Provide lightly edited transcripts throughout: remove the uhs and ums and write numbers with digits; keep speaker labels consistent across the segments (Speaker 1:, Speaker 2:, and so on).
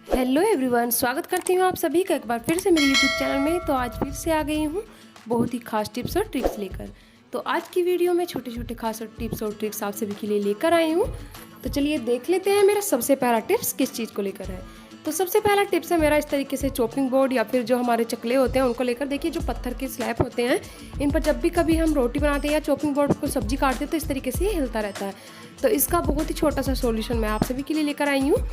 Speaker 1: Hello everyone, स्वागत करती हूँ आप सभी का एक बार फिर से मेरे यूट्यूब चैनल में। तो आज फिर से आ गई हूँ बहुत ही खास टिप्स और ट्रिक्स लेकर। तो आज की वीडियो में छोटे छोटे खास और टिप्स और ट्रिक्स आप सभी के लिए लेकर आई हूँ। तो चलिए देख लेते हैं मेरा सबसे पहला टिप्स किस चीज़ को लेकर है। तो सबसे पहला टिप्स है मेरा इस तरीके से चॉपिंग बोर्ड या फिर जो हमारे चकले होते हैं उनको लेकर। देखिए जो पत्थर के स्लैब होते हैं, इन पर जब भी कभी हम रोटी बनाते हैं या चॉपिंग बोर्ड को सब्जी काटते हैं तो इस तरीके से ये हिलता रहता है। तो इसका बहुत ही छोटा सा सॉल्यूशन मैं आप सभी के लिए लेकर आई हूँ।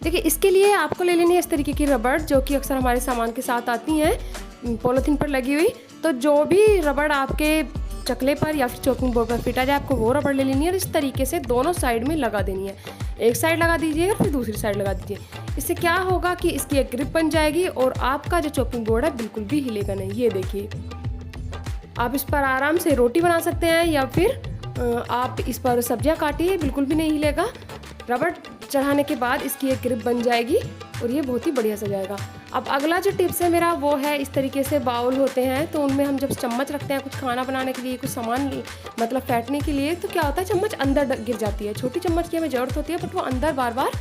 Speaker 1: देखिए इसके लिए आपको ले लेनी है इस तरीके की रबड़, जो कि अक्सर हमारे सामान के साथ आती हैं पॉलीथीन पर लगी हुई। तो जो भी रबड़ आपके चकले पर या फिर चॉपिंग बोर्ड पर फिट आ जाए, आपको वो रबड़ ले लेनी है और इस तरीके से दोनों साइड में लगा देनी है। एक साइड लगा दीजिए और फिर दूसरी साइड लगा दीजिए। इससे क्या होगा कि इसकी एक ग्रिप बन जाएगी और आपका जो चॉपिंग बोर्ड है बिल्कुल भी हिलेगा नहीं। ये देखिए, आप इस पर आराम से रोटी बना सकते हैं या फिर आप इस पर सब्जियां काटिए, बिल्कुल भी नहीं हिलेगा। रबड़ चढ़ाने के बाद इसकी एक ग्रिप बन जाएगी और ये बहुत ही बढ़िया से जाएगा। अब अगला जो टिप्स है मेरा वो है इस तरीके से बाउल होते हैं, तो उनमें हम जब चम्मच रखते हैं कुछ खाना बनाने के लिए, कुछ सामान मतलब फेंटने के लिए, तो क्या होता है चम्मच अंदर गिर जाती है। छोटी चम्मच की हमें ज़रूरत होती है बट वो अंदर बार बार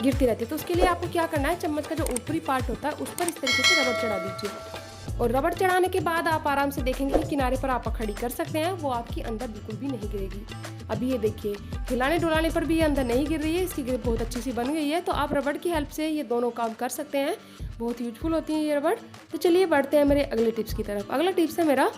Speaker 1: गिरती रहती है। तो उसके लिए आपको क्या करना है, चम्मच का जो ऊपरी पार्ट होता है उस पर इस तरीके से रबड़ चढ़ा दीजिए। और रबड़ चढ़ाने के बाद आप आराम से देखेंगे कि किनारे पर आप खड़ी कर सकते हैं, वो आपकी अंदर बिल्कुल भी नहीं गिरेगी। अभी ये देखिए, हिलाने डुलाने पर भी ये अंदर नहीं गिर रही है, इसकी ग्रिप बहुत अच्छी सी बन गई है। तो आप रबड़ की हेल्प से ये दोनों काम कर सकते हैं, बहुत यूजफुल होती है ये रबड़। तो चलिए बढ़ते हैं मेरे अगले टिप्स की तरफ। अगला टिप्स है मेरा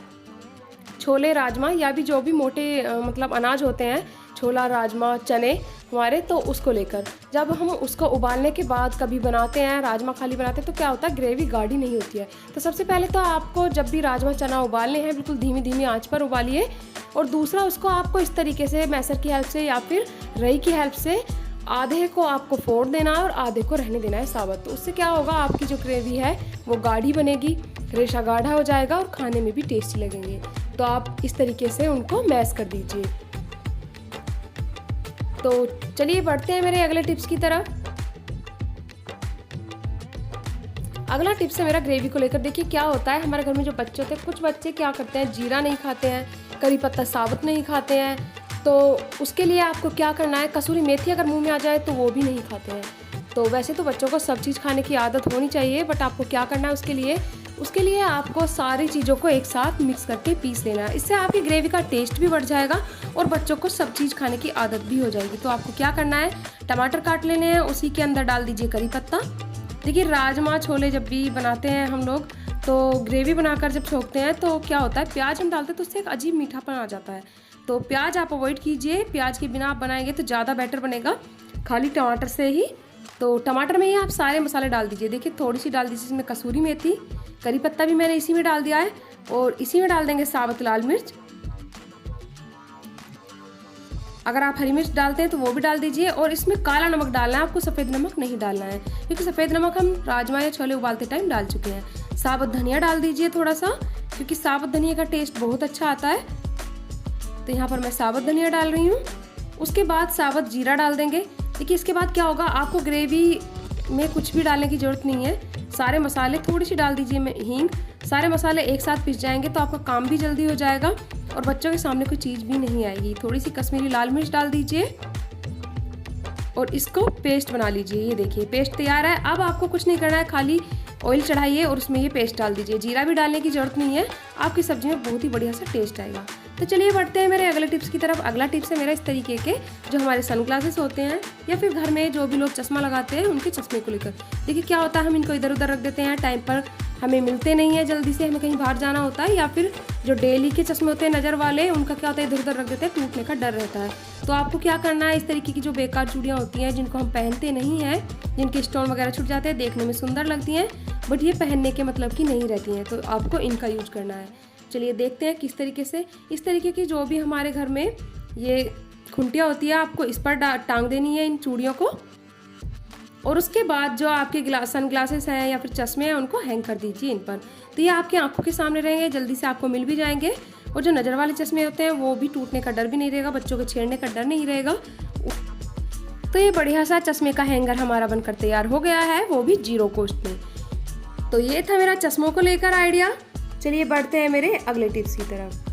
Speaker 1: छोले राजमा या भी जो भी मोटे मतलब अनाज होते हैं, छोला राजमा चने हमारे, तो उसको लेकर जब हम उसको उबालने के बाद कभी बनाते हैं, राजमा खाली बनाते हैं, तो क्या होता है ग्रेवी गाढ़ी नहीं होती है। तो सबसे पहले तो आपको जब भी राजमा चना उबालने हैं बिल्कुल धीमी धीमी आंच पर उबालिए। और दूसरा उसको आपको इस तरीके से मैसर की हेल्प से या फिर रही की हेल्प से आधे को आपको फोड़ देना है और आधे को रहने देना है साबुत। तो उससे क्या होगा, आपकी जो ग्रेवी है वो गाढ़ी बनेगी, रेशा गाढ़ा हो जाएगा और खाने में भी टेस्टी लगेंगे। तो आप इस तरीके से उनको मैश कर दीजिए। तो चलिए बढ़ते हैं मेरे अगले टिप्स की तरफ। अगला टिप्स है मेरा ग्रेवी को लेकर। देखिए क्या होता है, हमारे घर में जो बच्चे होते हैं, कुछ बच्चे क्या करते हैं जीरा नहीं खाते हैं, करी पत्ता साबुत नहीं खाते हैं। तो उसके लिए आपको क्या करना है, कसूरी मेथी अगर मुंह में आ जाए तो वो भी नहीं खाते हैं। तो वैसे तो बच्चों को सब चीज़ खाने की आदत होनी चाहिए, बट आपको क्या करना है उसके लिए आपको सारी चीज़ों को एक साथ मिक्स करके पीस लेना है। इससे आपकी ग्रेवी का टेस्ट भी बढ़ जाएगा और बच्चों को सब चीज़ खाने की आदत भी हो जाएगी। तो आपको क्या करना है, टमाटर काट लेने हैं, उसी के अंदर डाल दीजिए करी पत्ता। देखिए राजमा छोले जब भी बनाते हैं हम लोग, तो ग्रेवी बनाकर जब छोंकते हैं तो क्या होता है, प्याज हम डालते हैं तो उससे एक अजीब मीठापन आ जाता है। तो प्याज आप अवॉइड कीजिए, प्याज के बिना आप बनाएंगे तो ज़्यादा बेटर बनेगा, खाली टमाटर से ही। तो टमाटर में ही आप सारे मसाले डाल दीजिए। देखिए थोड़ी सी डाल दीजिए इसमें कसूरी मेथी, करी पत्ता भी मैंने इसी में डाल दिया है, और इसी में डाल देंगे साबुत लाल मिर्च। अगर आप हरी मिर्च डालते हैं तो वो भी डाल दीजिए। और इसमें काला नमक डालना है आपको, सफ़ेद नमक नहीं डालना है, क्योंकि सफ़ेद नमक हम राजमा या छोले उबालते टाइम डाल चुके हैं। साबुत धनिया डाल दीजिए थोड़ा सा, क्योंकि साबुत धनिया का टेस्ट बहुत अच्छा आता है। तो यहाँ पर मैं साबुत धनिया डाल रही हूँ। उसके बाद साबुत जीरा डाल देंगे। देखिए इसके बाद क्या होगा, आपको ग्रेवी में कुछ भी डालने की ज़रूरत नहीं है, सारे मसाले थोड़ी सी डाल दीजिए में हींग, सारे मसाले एक साथ पिस जाएंगे तो आपका काम भी जल्दी हो जाएगा और बच्चों के सामने कोई चीज़ भी नहीं आएगी। थोड़ी सी कश्मीरी लाल मिर्च डाल दीजिए और इसको पेस्ट बना लीजिए। ये देखिए पेस्ट तैयार है। अब आपको कुछ नहीं करना है, खाली ऑयल चढ़ाइए और उसमें ये पेस्ट डाल दीजिए। जीरा भी डालने की ज़रूरत नहीं है, आपकी सब्जी में बहुत ही बढ़िया सा टेस्ट आएगा। तो चलिए बढ़ते हैं मेरे अगले टिप्स की तरफ। अगला टिप्स है मेरा इस तरीके के जो हमारे सनग्लासेस होते हैं या फिर घर में जो भी लोग चश्मा लगाते हैं उनके चश्मे को लेकर। देखिए क्या होता है, हम इनको इधर उधर रख देते हैं, टाइम पर हमें मिलते नहीं है, जल्दी से हमें कहीं बाहर जाना होता है, या फिर जो डेली के चश्मे होते हैं नज़र वाले, उनका क्या होता है इधर उधर रख देते हैं, टूटने का डर रहता है। तो आपको क्या करना है, इस तरीके की जो बेकार चूड़ियाँ होती हैं जिनको हम पहनते नहीं हैं, जिनके स्टोन वगैरह छूट जाते हैं, देखने में सुंदर लगती हैं बट ये पहनने के मतलब की नहीं रहती हैं, तो आपको इनका यूज करना है। चलिए देखते हैं किस तरीके से। इस तरीके की जो भी हमारे घर में ये खुंटियाँ होती है, आपको इस पर टांग देनी है इन चूड़ियों को। और उसके बाद जो आपके सन ग्लासेस हैं या फिर चश्मे हैं उनको हैंग कर दीजिए इन पर। तो ये आपकी आंखों के सामने रहेंगे, जल्दी से आपको मिल भी जाएंगे। और जो नज़र वाले चश्मे होते हैं वो भी टूटने का डर भी नहीं रहेगा, बच्चों को छेड़ने का डर नहीं रहेगा। तो ये बढ़िया सा चश्मे का हैंगर हमारा बनकर तैयार हो गया है, वो भी 0 कॉस्ट में। तो ये था मेरा चश्मों को लेकर आइडिया। चलिए बढ़ते हैं मेरे अगले टिप्स की तरफ।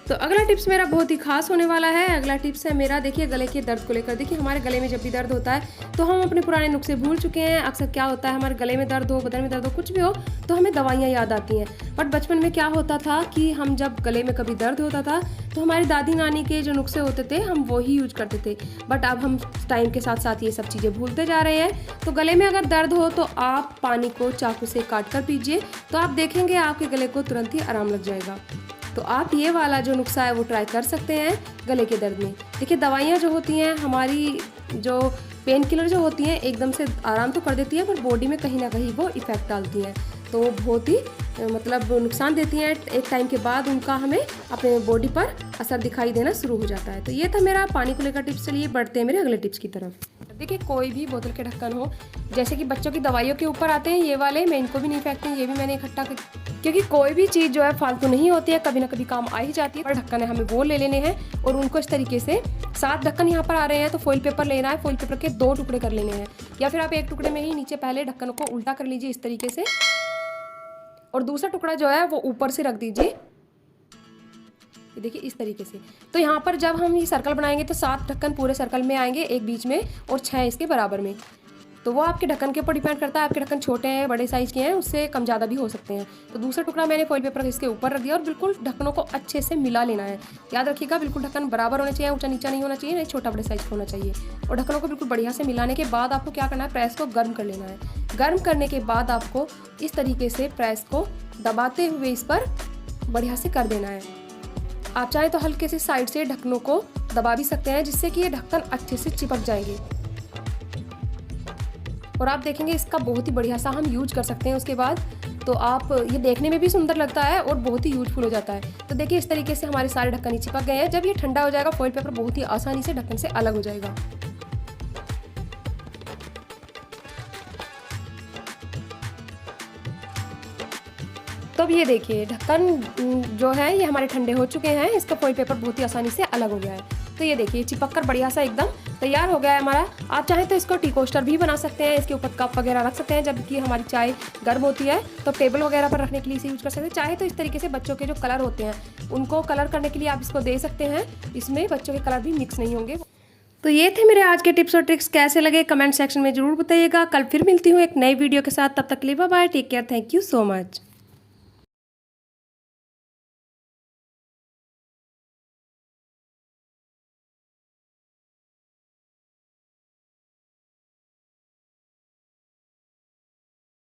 Speaker 1: तो अगला टिप्स मेरा बहुत ही खास होने वाला है। अगला टिप्स है मेरा, देखिए गले के दर्द को लेकर। देखिए हमारे गले में जब भी दर्द होता है तो हम अपने पुराने नुस्खे भूल चुके हैं। अक्सर क्या होता है, हमारे गले में दर्द हो, बदन में दर्द हो, कुछ भी हो तो हमें दवाइयाँ याद आती हैं। बट बचपन में क्या होता था कि हम जब गले में कभी दर्द होता था तो हमारी दादी नानी के जो नुस्खे होते थे हम वो ही यूज करते थे। बट अब हम टाइम के साथ साथ ये सब चीज़ें भूलते जा रहे हैं। तो गले में अगर दर्द हो तो आप पानी को चाकू से काट कर पीजिए, तो आप देखेंगे आपके गले को तुरंत ही आराम लग जाएगा। तो आप ये वाला जो नुस्खा है वो ट्राई कर सकते हैं गले के दर्द में। देखिए दवाइयाँ जो होती हैं, हमारी जो पेन किलर जो होती हैं एकदम से आराम तो कर देती है, पर बॉडी में कहीं ना कहीं वो इफ़ेक्ट डालती हैं, तो वो बहुत ही मतलब नुकसान देती हैं। एक टाइम के बाद उनका हमें अपने बॉडी पर असर दिखाई देना शुरू हो जाता है। तो ये था मेरा पानी को लेकर टिप्स। चलिए बढ़ते हैं मेरे अगले टिप्स की तरफ। देखिए कोई भी बोतल के ढक्कन हो, जैसे कि बच्चों की दवाइयों के ऊपर आते हैं ये वाले, मैं इनको भी नहीं फेंकती, ये भी मैंने इकट्ठा क्योंकि कोई भी चीज़ जो है फालतू नहीं होती है, कभी ना कभी काम आ ही जाती है। और ढक्कन है हमें वो ले लेने हैं और उनको इस तरीके से 7 ढक्कन यहाँ पर आ रहे हैं तो फॉइल पेपर लेना है, फॉइल पेपर के 2 टुकड़े कर लेने हैं, या फिर आप एक टुकड़े में ही नीचे पहले ढक्कन को उल्टा कर लीजिए इस तरीके से, और दूसरा टुकड़ा जो है वो ऊपर से रख दीजिए, ये देखिए इस तरीके से। तो यहाँ पर जब हम ये सर्कल बनाएंगे तो 7 ढक्कन पूरे सर्कल में आएंगे, एक बीच में और 6 इसके बराबर में। तो वो आपके ढक्कन के ऊपर डिपेंड करता है, आपके ढक्कन छोटे हैं, बड़े साइज़ के हैं, उससे कम ज़्यादा भी हो सकते हैं। तो दूसरा टुकड़ा मैंने फॉइल पेपर इसके ऊपर रख दिया और बिल्कुल ढक्कनों को अच्छे से मिला लेना है। याद रखिएगा बिल्कुल ढक्कन बराबर होना चाहिए, ऊंचा नीचा नहीं होना चाहिए, नहीं छोटा बड़े साइज़ का होना चाहिए। और ढक्कनों को बिल्कुल बढ़िया से मिलाने के बाद आपको क्या करना है, प्रेस को गर्म कर लेना है। गर्म करने के बाद आपको इस तरीके से प्रेस को दबाते हुए इस पर बढ़िया से कर देना है। आप चाहे तो हल्के से साइड से ढक्कनों को दबा भी सकते हैं, जिससे कि ये ढक्कन अच्छे से चिपक जाएंगे और आप देखेंगे इसका बहुत ही बढ़िया सा हम यूज कर सकते हैं उसके बाद। तो आप ये देखने में भी सुंदर लगता है और बहुत ही यूजफुल हो जाता है। तो देखिए इस तरीके से हमारे सारे ढक्कन ही चिपक गए हैं। जब ये ठंडा हो जाएगा फॉइल पेपर बहुत ही आसानी से ढक्कन से अलग हो जाएगा। तो अब ये देखिए ढक्कन जो है ये हमारे ठंडे हो चुके हैं, इसका फॉइल पेपर बहुत ही आसानी से अलग हो गया है। तो ये देखिए चिपक कर बढ़िया सा एकदम तैयार हो गया है हमारा। आप चाहें तो इसको टी कोस्टर भी बना सकते हैं, इसके ऊपर कप वगैरह रख सकते हैं। जबकि हमारी चाय गर्म होती है तो टेबल वगैरह पर रखने के लिए इसे यूज कर सकते हैं। चाहे तो इस तरीके से बच्चों के जो कलर होते हैं उनको कलर करने के लिए आप इसको दे सकते हैं, इसमें बच्चों के कलर भी मिक्स नहीं होंगे। तो ये थे मेरे आज के टिप्स और ट्रिक्स, कैसे लगे कमेंट सेक्शन में जरूर बताइएगा। कल फिर मिलती हूँ एक नई वीडियो के साथ, तब तक के लिए bye bye, take care, thank you so much.